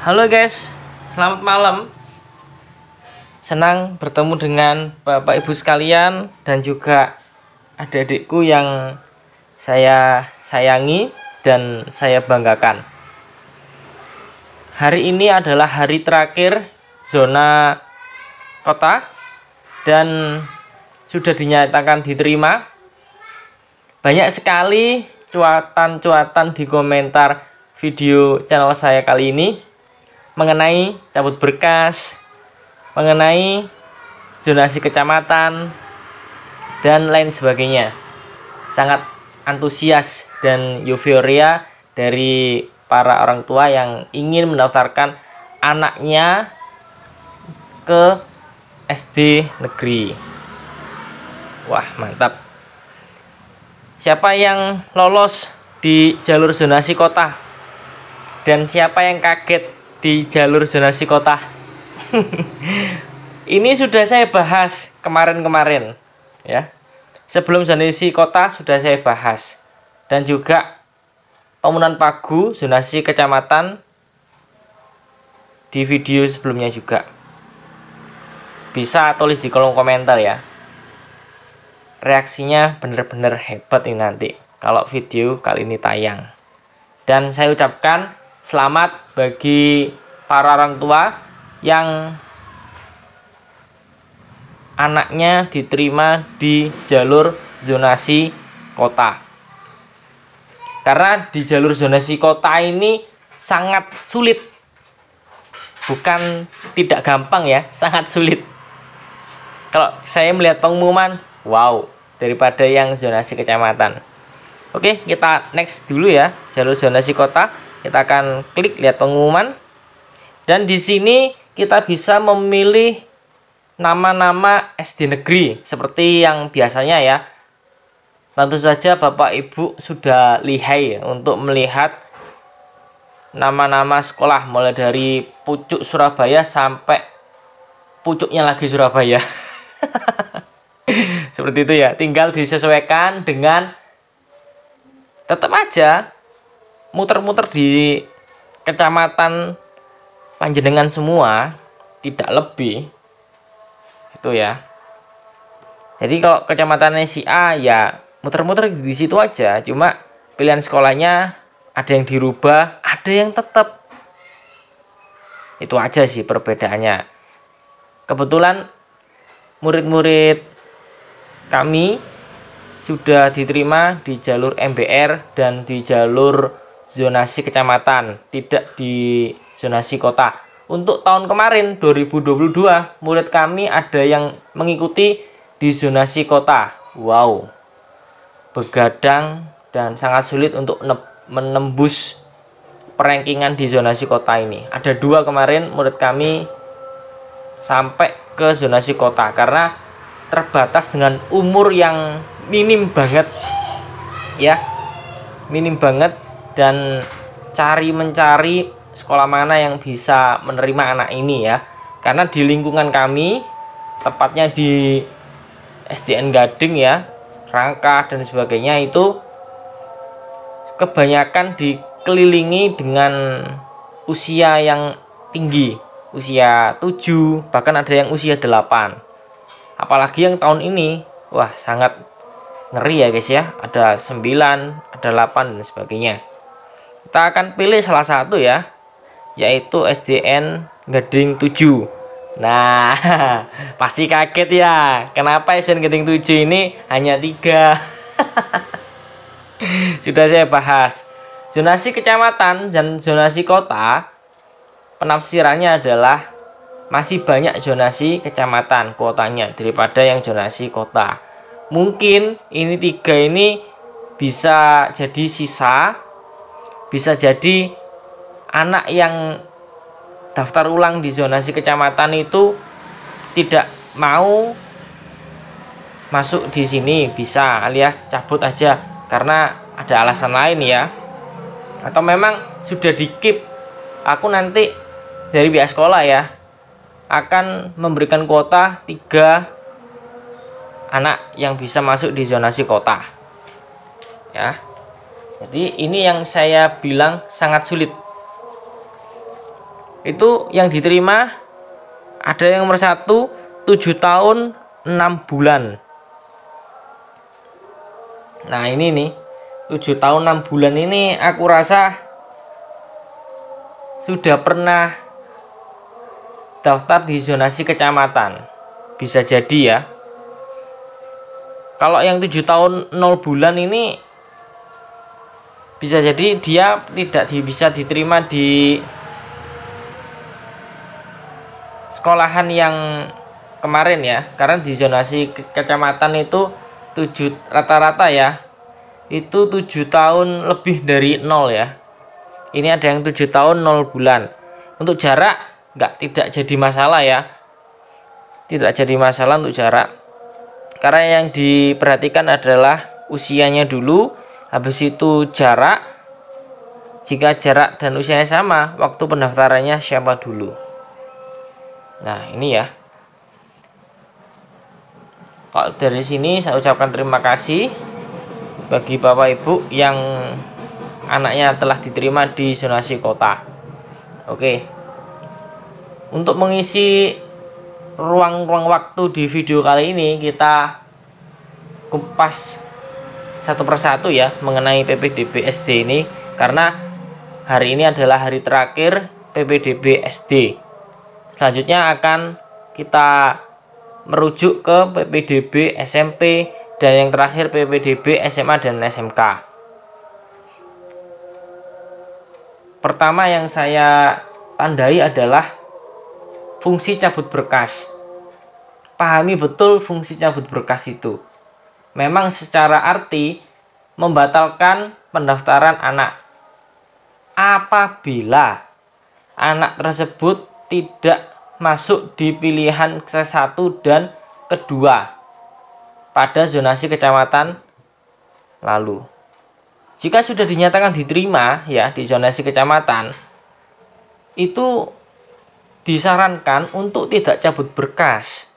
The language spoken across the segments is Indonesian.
Halo guys, selamat malam. Senang bertemu dengan Bapak Ibu sekalian dan juga adik-adikku yang saya sayangi dan saya banggakan. Hari ini adalah hari terakhir zona kota dan sudah dinyatakan diterima. Banyak sekali cuatan-cuatan di komentar video channel saya kali ini mengenai cabut berkas, mengenai zonasi kecamatan, dan lain sebagainya. Sangat antusias dan euforia dari para orang tua yang ingin mendaftarkan anaknya ke SD negeri. Wah, mantap. Siapa yang lolos di jalur zonasi kota? Dan siapa yang kaget di jalur zonasi kota? Ini sudah saya bahas kemarin-kemarin ya. Sebelum zonasi kota sudah saya bahas. Dan juga pemenuhan pagu zonasi kecamatan di video sebelumnya juga. Bisa tulis di kolom komentar ya. Reaksinya bener-bener hebat ini nanti kalau video kali ini tayang. Dan saya ucapkan selamat bagi para orang tua yang anaknya diterima di jalur zonasi kota. Karena di jalur zonasi kota ini sangat sulit. Bukan tidak gampang ya, sangat sulit. Kalau saya melihat pengumuman, wow, daripada yang zonasi kecamatan. Oke, kita next dulu ya, jalur zonasi kota. Kita akan klik lihat pengumuman. Dan di sini kita bisa memilih nama-nama SD negeri seperti yang biasanya ya. Tentu saja Bapak Ibu sudah lihai untuk melihat nama-nama sekolah mulai dari pucuk Surabaya sampai pucuknya lagi Surabaya. Seperti itu ya. Tinggal disesuaikan dengan, tetap aja muter-muter di kecamatan panjenengan semua, tidak lebih. Itu ya. Jadi kalau kecamatannya si A ya muter-muter di situ aja, cuma pilihan sekolahnya ada yang dirubah, ada yang tetap. Itu aja sih perbedaannya. Kebetulan murid-murid kami sudah diterima di jalur MBR dan di jalur zonasi kecamatan, tidak di zonasi kota. Untuk tahun kemarin 2022 murid kami ada yang mengikuti di zonasi kota. Wow, begadang dan sangat sulit untuk menembus perankingan di zonasi kota ini. Ada 2 kemarin murid kami sampai ke zonasi kota karena terbatas dengan umur yang minim banget ya, minim banget. Dan mencari sekolah mana yang bisa menerima anak ini ya, karena di lingkungan kami, tepatnya di SDN Gading ya, Rangka dan sebagainya, itu kebanyakan dikelilingi dengan usia yang tinggi, usia 7, bahkan ada yang usia 8. Apalagi yang tahun ini, wah sangat ngeri ya guys ya, ada 9, ada 8 dan sebagainya. Kita akan pilih salah satu ya, yaitu SDN Gading 7. Nah, pasti kaget ya, kenapa SDN Gading 7 ini hanya 3. Sudah saya bahas. Zonasi kecamatan dan zonasi kota, penafsirannya adalah masih banyak zonasi kecamatan kuotanya daripada yang zonasi kota. Mungkin ini 3 ini bisa jadi sisa, bisa jadi anak yang daftar ulang di zonasi kecamatan itu tidak mau masuk di sini, bisa alias cabut aja karena ada alasan lain ya. Atau memang sudah di-keep. Aku nanti dari pihak sekolah ya akan memberikan kuota 3 anak yang bisa masuk di zonasi kota ya. Jadi ini yang saya bilang sangat sulit. itu yang diterima ada yang nomor 1 7 tahun 6 bulan. Nah ini nih 7 tahun 6 bulan ini aku rasa sudah pernah daftar di zonasi kecamatan. Bisa jadi ya. Kalau yang 7 tahun 0 bulan ini bisa jadi dia tidak bisa diterima di sekolahan yang kemarin ya, karena di zonasi kecamatan itu rata-rata ya itu 7 tahun lebih dari 0 ya. Ini ada yang 7 tahun 0 bulan. Untuk jarak tidak jadi masalah ya, tidak jadi masalah untuk jarak, karena yang diperhatikan adalah usianya dulu, habis itu jarak. Jika jarak dan usianya sama, waktu pendaftarannya siapa dulu. Nah ini ya. Kalau dari sini saya ucapkan terima kasih bagi Bapak Ibu yang anaknya telah diterima di zonasi kota. Oke. Untuk mengisi ruang waktu di video kali ini, kita kupas satu persatu ya mengenai PPDB SD ini, karena hari ini adalah hari terakhir PPDB SD. Selanjutnya akan kita merujuk ke PPDB SMP dan yang terakhir PPDB SMA dan SMK. Pertama yang saya tandai adalah fungsi cabut berkas. Pahami betul fungsi cabut berkas itu. Memang secara arti membatalkan pendaftaran anak apabila anak tersebut tidak masuk di pilihan ke-1 dan kedua pada zonasi kecamatan lalu. Jika sudah dinyatakan diterima ya di zonasi kecamatan, itu disarankan untuk tidak cabut berkas.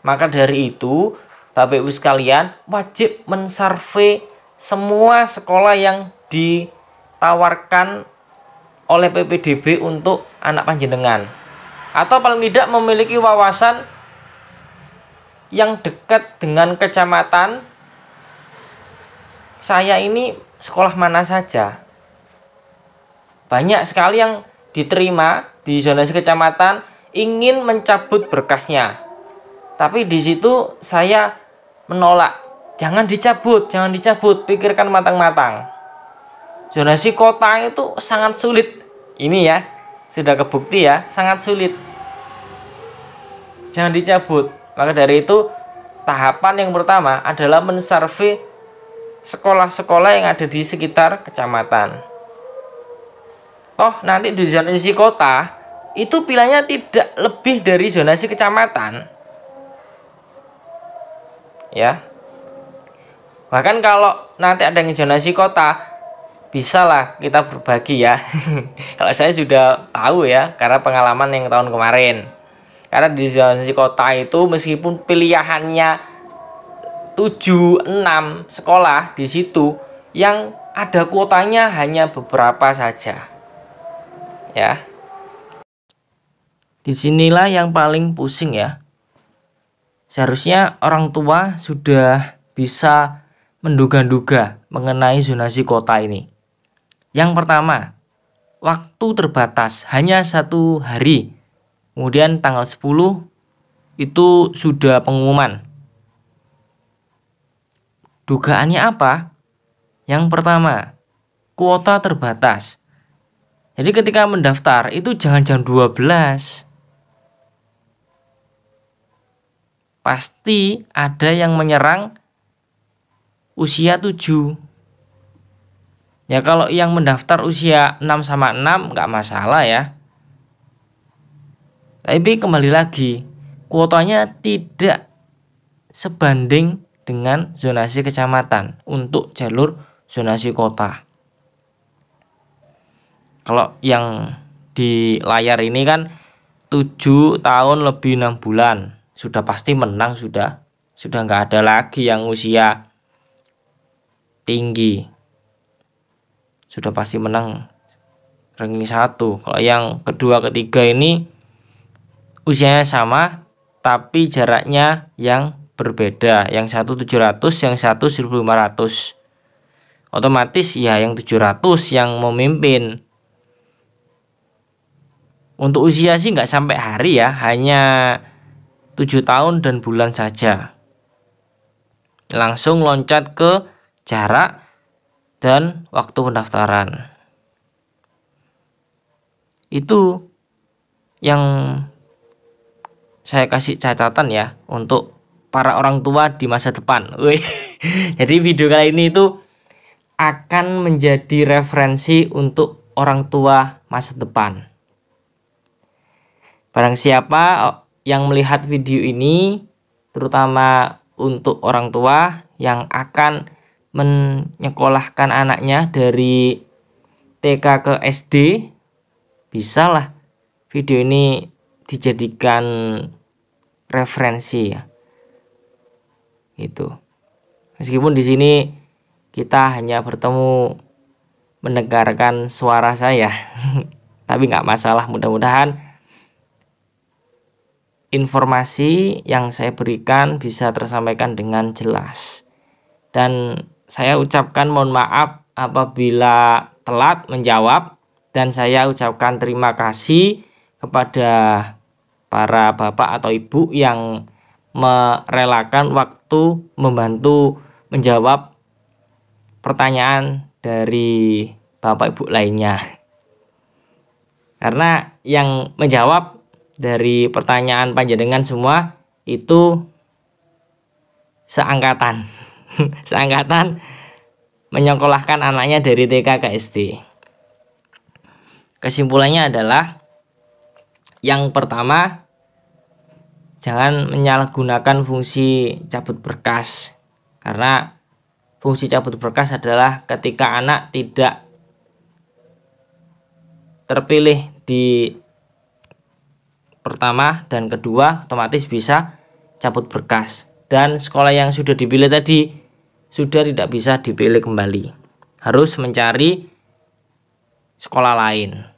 Maka dari itu, Bapak Ibu sekalian wajib mensurvei semua sekolah yang ditawarkan oleh PPDB untuk anak panjenengan, atau paling tidak memiliki wawasan yang dekat dengan kecamatan saya ini sekolah mana saja. Banyak sekali yang diterima di zonasi kecamatan ingin mencabut berkasnya, tapi di situ saya menolak. Jangan dicabut, pikirkan matang-matang. Zonasi kota itu sangat sulit. Ini ya, sudah kebukti ya, sangat sulit. Jangan dicabut. Maka dari itu, tahapan yang pertama adalah mensurvei sekolah-sekolah yang ada di sekitar kecamatan. Toh nanti di zonasi kota itu pilihannya tidak lebih dari zonasi kecamatan. Ya. Bahkan kalau nanti ada yang zonasi kota, bisalah kita berbagi ya. Kalau saya sudah tahu ya, karena pengalaman yang tahun kemarin. Karena di zonasi kota itu meskipun pilihannya 7, 6 sekolah di situ, yang ada kuotanya hanya beberapa saja. Ya. Disinilah yang paling pusing ya. Seharusnya orang tua sudah bisa menduga-duga mengenai zonasi kota ini. Yang pertama, waktu terbatas hanya 1 hari. Kemudian tanggal 10 itu sudah pengumuman. Dugaannya apa? Yang pertama, kuota terbatas. Jadi ketika mendaftar itu jangan jam 12. Pasti ada yang menyerang usia 7. Ya kalau yang mendaftar usia 6 sama 6 nggak masalah ya. Tapi kembali lagi, kuotanya tidak sebanding dengan zonasi kecamatan untuk jalur zonasi kota. Kalau yang di layar ini kan 7 tahun lebih 6 bulan. Sudah pasti menang, sudah nggak ada lagi yang usia tinggi. Sudah pasti menang ranking 1. Kalau yang kedua ketiga ini usianya sama tapi jaraknya yang berbeda. Yang satu 700, yang satu 1500. Otomatis ya yang 700 yang memimpin. Untuk usia sih nggak sampai hari ya, hanya 7 tahun dan bulan saja. Langsung loncat ke jarak dan waktu pendaftaran. Itu yang saya kasih catatan ya untuk para orang tua di masa depan. Jadi video kali ini itu akan menjadi referensi untuk orang tua masa depan. Barang siapa yang melihat video ini, terutama untuk orang tua yang akan menyekolahkan anaknya dari TK ke SD, bisalah video ini dijadikan referensi ya. Itu. Meskipun di sini kita hanya bertemu mendengarkan suara saya, tapi nggak masalah. Mudah-mudahan informasi yang saya berikan bisa tersampaikan dengan jelas. Dan saya ucapkan mohon maaf apabila telat menjawab, dan saya ucapkan terima kasih kepada para bapak atau ibu yang merelakan waktu membantu menjawab pertanyaan dari bapak ibu lainnya. Karena yang menjawab dari pertanyaan panjenengan semua itu seangkatan. Seangkatan menyekolahkan anaknya dari TK ke SD. Kesimpulannya adalah yang pertama, jangan menyalahgunakan fungsi cabut berkas. Karena fungsi cabut berkas adalah ketika anak tidak terpilih di pertama dan kedua, otomatis bisa cabut berkas. Dan sekolah yang sudah dipilih tadi sudah tidak bisa dipilih kembali. Harus mencari sekolah lain.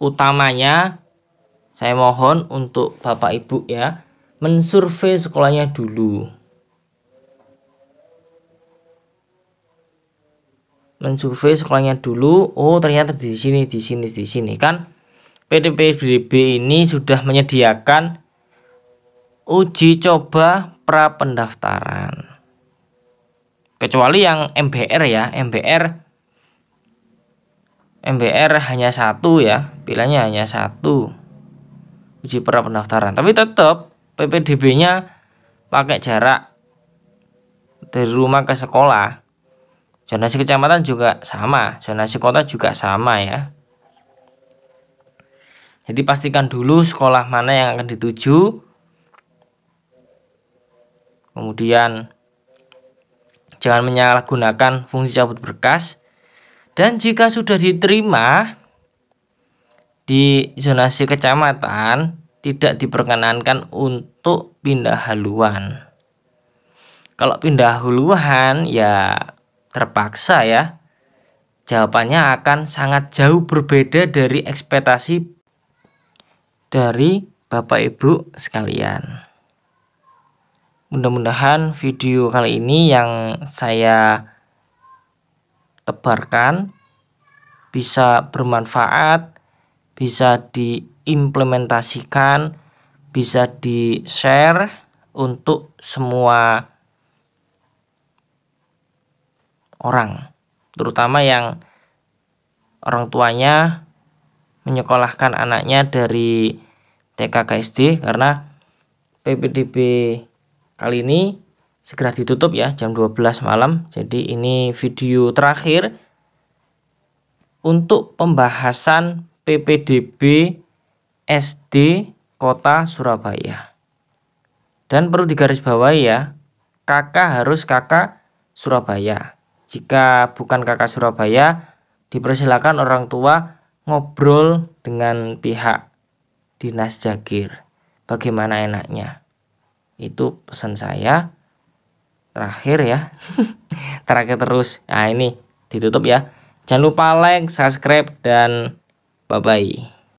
Utamanya saya mohon untuk bapak ibu ya, mensurvei sekolahnya dulu. Mensurvei sekolahnya dulu. Oh, ternyata di sini kan PPDB ini sudah menyediakan uji coba pra pendaftaran. Kecuali yang MBR ya, MBR hanya satu ya, pilihannya hanya satu, uji pra pendaftaran. Tapi tetap PPDB-nya pakai jarak dari rumah ke sekolah. Zonasi kecamatan juga sama, zonasi kota juga sama ya. Jadi pastikan dulu sekolah mana yang akan dituju. Kemudian jangan menyalahgunakan fungsi cabut berkas. Dan jika sudah diterima di zonasi kecamatan, tidak diperkenankan untuk pindah haluan. Kalau pindah haluan ya terpaksa ya. Jawabannya akan sangat jauh berbeda dari ekspektasi dari Bapak Ibu sekalian. Mudah-mudahan video kali ini yang saya tebarkan bisa bermanfaat, bisa diimplementasikan, bisa di-share untuk semua orang, terutama yang orang tuanya menyekolahkan anaknya dari TK ke SD, karena PPDB kali ini segera ditutup ya jam 12 malam. Jadi ini video terakhir untuk pembahasan PPDB SD Kota Surabaya. Dan perlu digarisbawahi ya, kakak harus kakak Surabaya. Jika bukan kakak Surabaya, dipersilakan orang tua ngobrol dengan pihak Dinas Jagir. Bagaimana enaknya? Itu pesan saya. Terakhir ya. Terakhir terus. Nah, ini ditutup ya. Jangan lupa like, subscribe, dan bye bye.